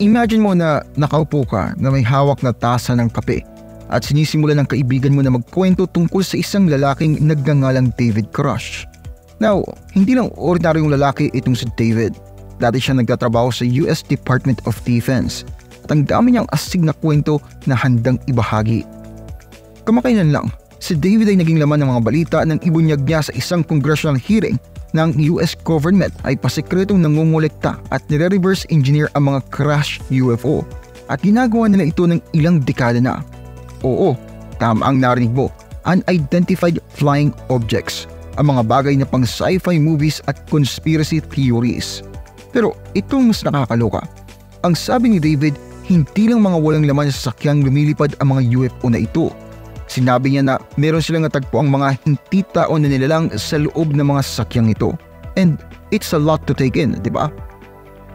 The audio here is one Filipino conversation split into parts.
Imagine mo na nakaupo ka na may hawak na tasa ng kape at sinisimulan ng kaibigan mo na magkwento tungkol sa isang lalaking nagngangalang David Crush. Now, hindi lang ordinaryong lalaki itong si David. Dati siya nagtatrabaho sa US Department of Defense at ang dami niyang astig na kwento na handang ibahagi. Kamakailan lang, si David ay naging laman ng mga balita nang ibunyag niya sa isang congressional hearing ng US government ay pasikretong nangungulekta at nire-reverse engineer ang mga crash UFO at ginagawa nila ito ng ilang dekada na. Oo, tama ang narinig mo, unidentified flying objects, ang mga bagay na pang sci-fi movies at conspiracy theories. Pero itong mas nakakaloka, ang sabi ni David, hindi lang mga walang laman sa sasakyang lumilipad ang mga UFO na ito. Sinabi niya na meron silang natagpo ang mga hindi tao na nilalang sa loob ng mga sasakyang ito. And it's a lot to take in, di ba?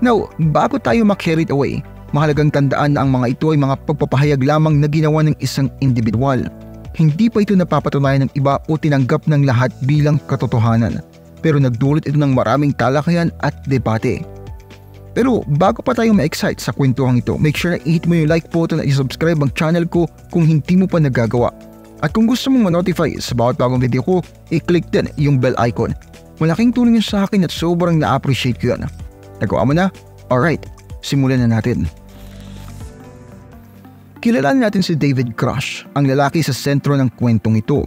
Now, bago tayo ma-carried away, mahalagang tandaan na ang mga ito ay mga pagpapahayag lamang na ginawa ng isang individual. Hindi pa ito napapatunayan ng iba o tinanggap ng lahat bilang katotohanan. Pero nagdulot ito ng maraming talakayan at debate. Pero bago pa tayo ma-excite sa kwentuhang ito, make sure na i-hit mo yung like button at i-subscribe ang channel ko kung hindi mo pa nagagawa. At kung gusto mong ma-notify sa bawat bagong video ko, i-click din yung bell icon. Malaking tulong yun sa akin at sobrang na-appreciate ko yun. Nagawa mo na? Alright, simulan na natin. Kilalanin natin si David Crush, ang lalaki sa sentro ng kwentong ito.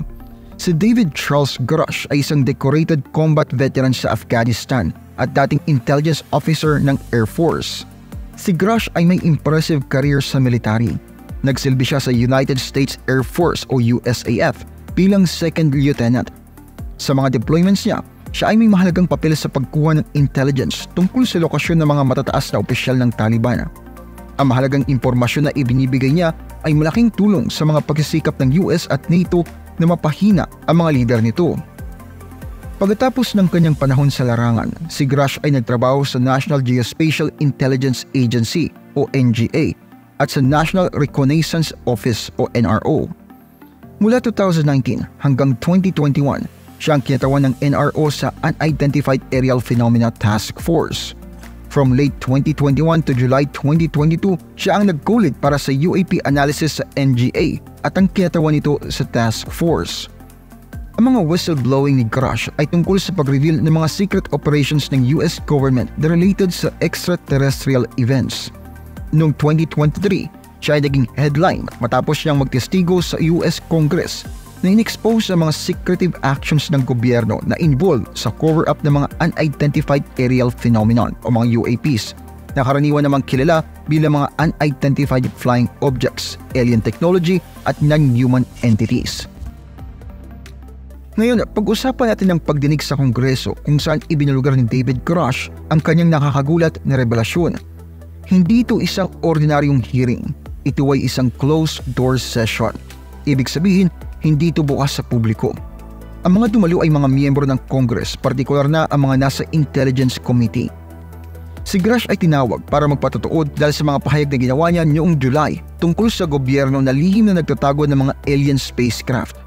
Si David Charles Crush ay isang decorated combat veteran sa Afghanistan at dating intelligence officer ng Air Force. Si Crush ay may impressive career sa military. Nagsilbi siya sa United States Air Force o USAF bilang second lieutenant. Sa mga deployments niya, siya ay may mahalagang papel sa pagkuha ng intelligence tungkol sa lokasyon ng mga matataas na opisyal ng Taliban. Ang mahalagang impormasyon na ibinibigay niya ay malaking tulong sa mga pagsisikap ng US at NATO na mapahina ang mga lider nito. Pagkatapos ng kanyang panahon sa larangan, si Crush ay nagtrabaho sa National Geospatial Intelligence Agency o NGA at sa National Reconnaissance Office o NRO. Mula 2019 hanggang 2021, siya ang kinatawan ng NRO sa Unidentified Aerial Phenomena Task Force. From late 2021 to July 2022, siya ang nag-co-lead para sa UAP analysis sa NGA at ang kinatawan nito sa task force. Ang mga whistleblowing ni Crush ay tungkol sa pag-reveal ng mga secret operations ng US government na related sa extraterrestrial events. Noong 2023, siya ay naging headline matapos siyang magtestigo sa US Congress na in-expose ang mga secretive actions ng gobyerno na involved sa cover-up ng mga unidentified aerial phenomenon o mga UAPs na karaniwan namang kilala bilang mga unidentified flying objects, alien technology at non-human entities. Ngayon, pag-usapan natin ang pagdinig sa Kongreso kung saan ibinulugar ni David Crush ang kanyang nakakagulat na revelasyon. Hindi ito isang ordinaryong hearing. Ito ay isang closed-door session. Ibig sabihin, hindi ito bukas sa publiko. Ang mga dumalo ay mga miyembro ng Congress, partikular na ang mga nasa Intelligence Committee. Si Crush ay tinawag para magpatutuod dahil sa mga pahayag na ginawa niya noong July tungkol sa gobyerno na lihim na nagtatago ng mga alien spacecraft.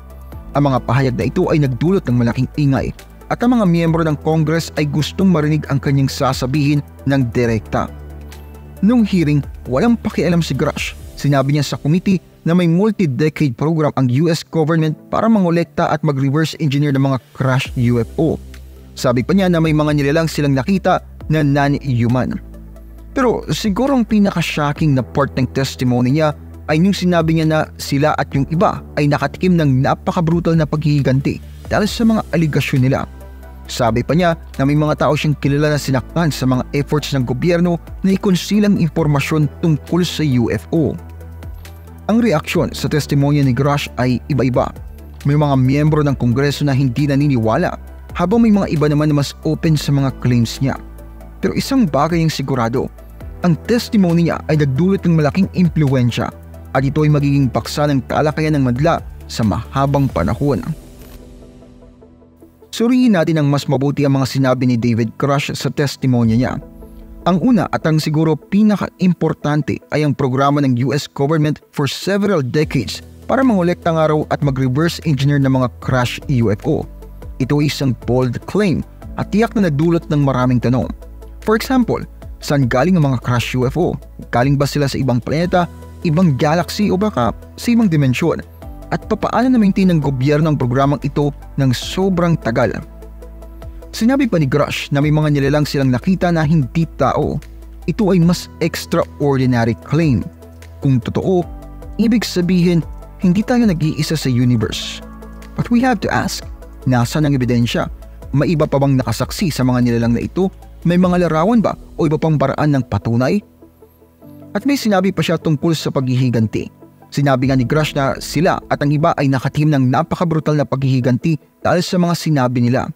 Ang mga pahayag na ito ay nagdulot ng malaking ingay at ang mga miyembro ng Congress ay gustong marinig ang kanyang sasabihin ng direkta. Noong hearing, walang pakialam si Crush. Sinabi niya sa committee na may multi-decade program ang US government para mangolekta at mag-reverse engineer ng mga crash UFO. Sabi pa niya na may mga nilalang silang nakita na non-human. Pero siguro ang pinaka-shocking na part ng testimony niya ay yung sinabi niya na sila at yung iba ay nakatikim ng napaka-brutal na paghihiganti dahil sa mga aligasyon nila. Sabi pa niya na may mga tao siyang kilala na sinaktan sa mga efforts ng gobyerno na ikonsilang impormasyon tungkol sa UFO. Ang reaksyon sa testimonya ni Crush ay iba-iba. May mga miyembro ng Kongreso na hindi naniniwala, habang may mga iba naman na mas open sa mga claims niya. Pero isang bagay ang sigurado, ang testimony niya ay nagdulot ng malaking impluwensya at ito ay magiging paksa ng talakayan ng madla sa mahabang panahon. Suriin natin ang mas mabuti ang mga sinabi ni David Crush sa testimonya niya. Ang una at ang siguro pinaka-importante ay ang programa ng US government for several decades para mangolekta ng araw at mag-reverse engineer ng mga crash UFO. Ito ay isang bold claim at tiyak na nagdulot ng maraming tanong. For example, Saan galing ang mga crash UFO? Galing ba sila sa ibang planeta, ibang galaxy o baka sa ibang dimensyon? At papaano na-maintain ng gobyerno ang programang ito ng sobrang tagal? Sinabi pa ni Grush na may mga nilalang silang nakita na hindi tao. Ito ay mas extraordinary claim. Kung totoo, ibig sabihin hindi tayo nag-iisa sa universe. But we have to ask, nasaan ang ebidensya? May iba pa bang nakasaksi sa mga nilalang na ito? May mga larawan ba o iba pang paraan ng patunay? At may sinabi pa siya tungkol sa paghihiganti. Sinabi nga ni Grush na sila at ang iba ay nakatim ng napakabrutal na paghihiganti dahil sa mga sinabi nila.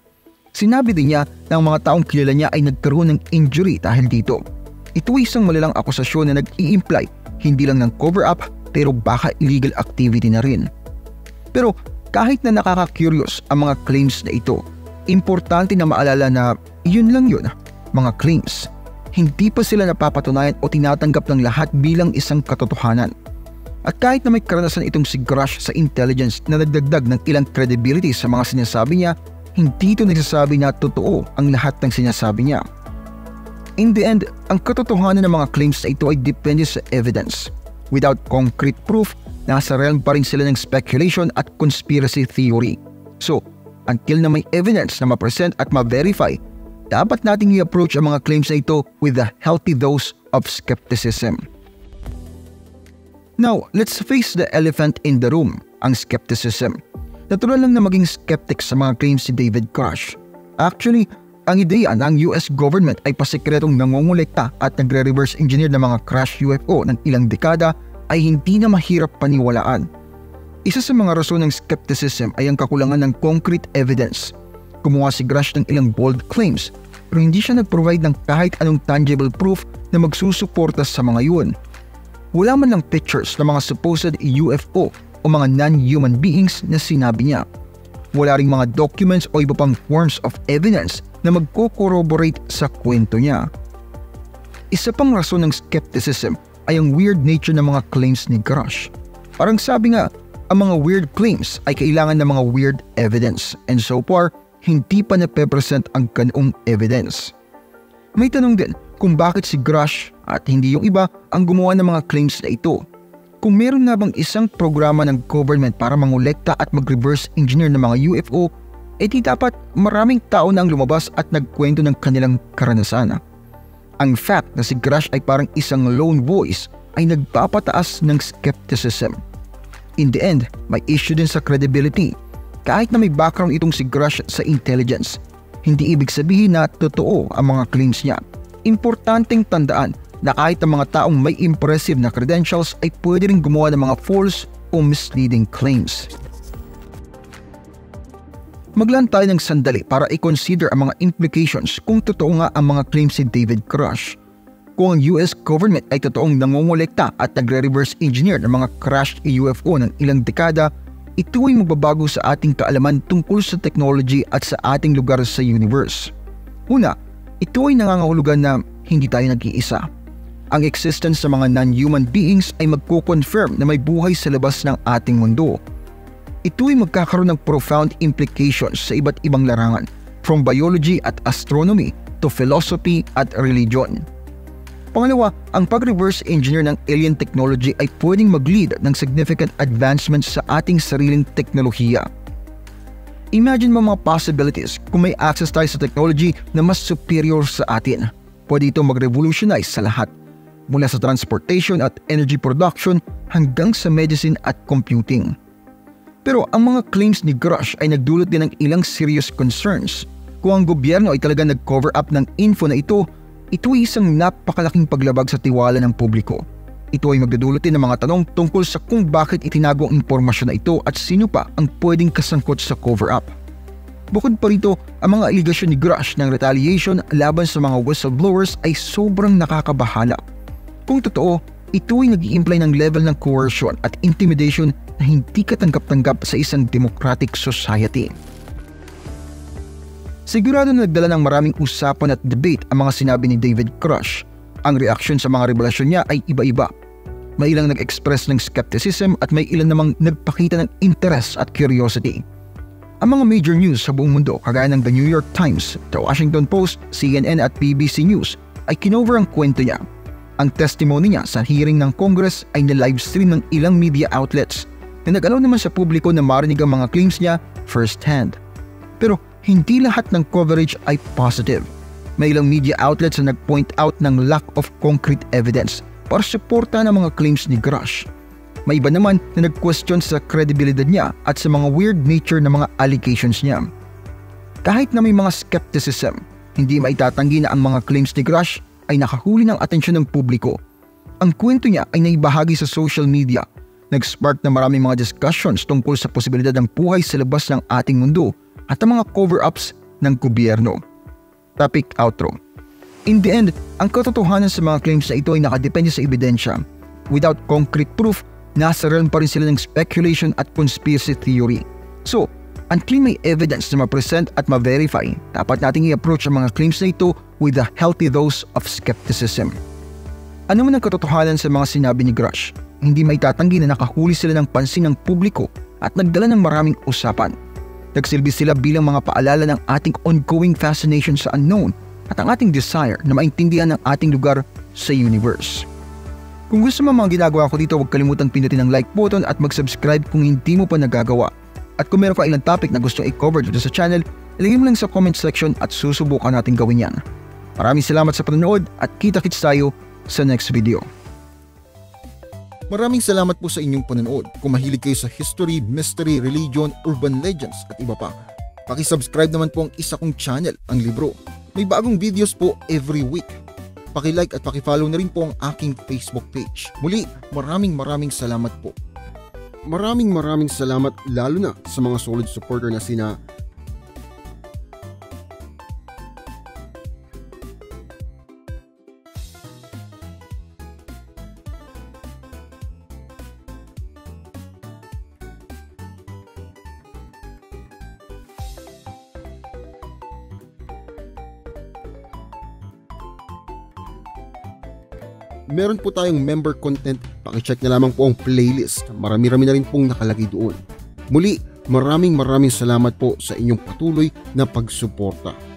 Sinabi din niya na ang mga taong kilala niya ay nagkaroon ng injury dahil dito. Ito ay isang malalang akusasyon na nag-i-imply hindi lang ng cover-up pero baka illegal activity na rin. Pero kahit na nakaka-curious ang mga claims na ito, importante na maalala na yun lang yun, mga claims. Hindi pa sila napapatunayan o tinatanggap ng lahat bilang isang katotohanan. At kahit na may karanasan itong si Grush sa intelligence na nagdagdag ng ilang credibility sa mga sinasabi niya, hindi ito nagsasabi na totoo ang lahat ng sinasabi niya. In the end, ang katotohanan ng mga claims na ito ay depende sa evidence. Without concrete proof, nasa realm pa rin sila ng speculation at conspiracy theory. So, until na may evidence na ma-present at ma-verify, dapat nating i-approach ang mga claims na ito with a healthy dose of skepticism. Now, let's face the elephant in the room, ang skepticism. Natural lang na maging skeptic sa mga claims si David Grush. Actually, ang ideya na ang US government ay pasikretong nangongolekta at nagre-reverse engineer ng mga crash UFO ng ilang dekada ay hindi na mahirap paniwalaan. Isa sa mga rason ng skepticism ay ang kakulangan ng concrete evidence. Kumuha si Grush ng ilang bold claims pero hindi siya nag-provide ng kahit anong tangible proof na magsusuporta sa mga yun. Wala man lang pictures ng mga supposed UFO o mga non-human beings na sinabi niya. Wala ring mga documents o iba pang forms of evidence na magko-corroborate sa kwento niya. Isa pang rason ng skepticism ay ang weird nature ng mga claims ni Grush. Parang sabi nga, ang mga weird claims ay kailangan ng mga weird evidence and so far, hindi pa na-present ang ganoong evidence. May tanong din kung bakit si Grush at hindi yung iba ang gumawa ng mga claims na ito. Kung meron nga bang isang programa ng government para mangolekta at mag-reverse engineer ng mga UFO, di dapat maraming tao na ang lumabas at nagkwento ng kanilang karanasan. Ang fact na si Grush ay parang isang lone voice ay nagpapataas ng skepticism. In the end, may issue din sa credibility. Kahit na may background itong si Grush sa intelligence, hindi ibig sabihin na totoo ang mga claims niya. Importanteng tandaan na kahit ang mga taong may impressive na credentials ay pwede rin gumawa ng mga false o misleading claims. Maglaan tayo ng sandali para i-consider ang mga implications kung totoo nga ang mga claims si David Grush. Kung ang US government ay totoong nangongolekta at nagre-reverse engineer ng mga crashed UFO ng ilang dekada, ito ay magbabago sa ating kaalaman tungkol sa technology at sa ating lugar sa universe. Una, ito ay nangangahulugan na hindi tayo nag-iisa. Ang existence sa mga non-human beings ay magko-confirm na may buhay sa labas ng ating mundo. Ito ay magkakaroon ng profound implications sa iba't ibang larangan, from biology at astronomy to philosophy at religion. Pangalawa, ang pag-reverse engineer ng alien technology ay pwedeng mag-lead ng significant advancements sa ating sariling teknolohiya. Imagine mo mga possibilities kung may access tayo sa technology na mas superior sa atin. Pwede ito mag-revolutionize sa lahat, mula sa transportation at energy production hanggang sa medicine at computing. Pero ang mga claims ni Grush ay nagdulot din ng ilang serious concerns. Kung ang gobyerno ay talaga nag-cover up ng info na ito ay isang napakalaking paglabag sa tiwala ng publiko. Ito ay magdudulot din ng mga tanong tungkol sa kung bakit itinago ang impormasyon na ito at sino pa ang pwedeng kasangkot sa cover-up. Bukod pa rito, ang mga aligasyon ni Grush ng retaliation laban sa mga whistleblowers ay sobrang nakakabahala. Kung totoo, ito ay nag-i-imply ng level ng coercion at intimidation na hindi katanggap-tanggap sa isang democratic society. Sigurado na nagdala ng maraming usapan at debate ang mga sinabi ni David Grush. Ang reaksyon sa mga revelasyon niya ay iba-iba. May ilang nag-express ng skepticism at may ilan namang nagpakita ng interest at curiosity. Ang mga major news sa buong mundo kagaya ng The New York Times, The Washington Post, CNN at BBC News ay kinover ang kwento niya. Ang testimony niya sa hearing ng Congress ay na-livestream ng ilang media outlets na nag-allow naman sa publiko na marinig ang mga claims niya first-hand. Pero hindi lahat ng coverage ay positive. May ilang media outlets na nag-point out ng lack of concrete evidence para suporta ng mga claims ni Grush. May iba naman na nag-question sa kredibilidad niya at sa mga weird nature ng mga allegations niya. Kahit na may mga skepticism, hindi maitatanggi na ang mga claims ni Grush ay nakahuli ng atensyon ng publiko. Ang kwento niya ay naibahagi sa social media, nag-spark na maraming mga discussions tungkol sa posibilidad ng buhay sa labas ng ating mundo at ang mga cover-ups ng gobyerno. Topic outro. In the end, ang katotohanan sa mga claims na ito ay nakadepende sa ebidensya. Without concrete proof, nasa realm pa rin sila ng speculation at conspiracy theory. So, until may evidence na ma-present at ma-verify, dapat nating i-approach ang mga claims na ito with a healthy dose of skepticism. Ano man ang katotohanan sa mga sinabi ni Grush, hindi maitatanggi na nakahuli sila ng pansin ng publiko at nagdala ng maraming usapan. Nagsilbi sila bilang mga paalala ng ating ongoing fascination sa unknown at ang ating desire na maintindihan ang ating lugar sa universe. Kung gusto mo mga ginagawa ko dito, huwag kalimutang pindutin ang like button at mag-subscribe kung hindi mo pa nagagawa. At kung meron ka ilang topic na gusto i-cover dito sa channel, ilagay mo lang sa comment section at susubukan natin gawin yan. Maraming salamat sa panonood at kita-kits tayo sa next video. Maraming salamat po sa inyong panonood. Kung mahilig kayo sa history, mystery, religion, urban legends at iba pa, paki-subscribe naman po ang isa kong channel, ang Libro. May bagong videos po every week. Paki-like at paki-follow na rin po ang aking Facebook page. Muli, maraming salamat po. Maraming salamat lalo na sa mga solid supporter na sina meron po tayong member content, pakicheck na lamang po ang playlist. Marami-rami na rin pong nakalagay doon. Muli, maraming salamat po sa inyong patuloy na pagsuporta.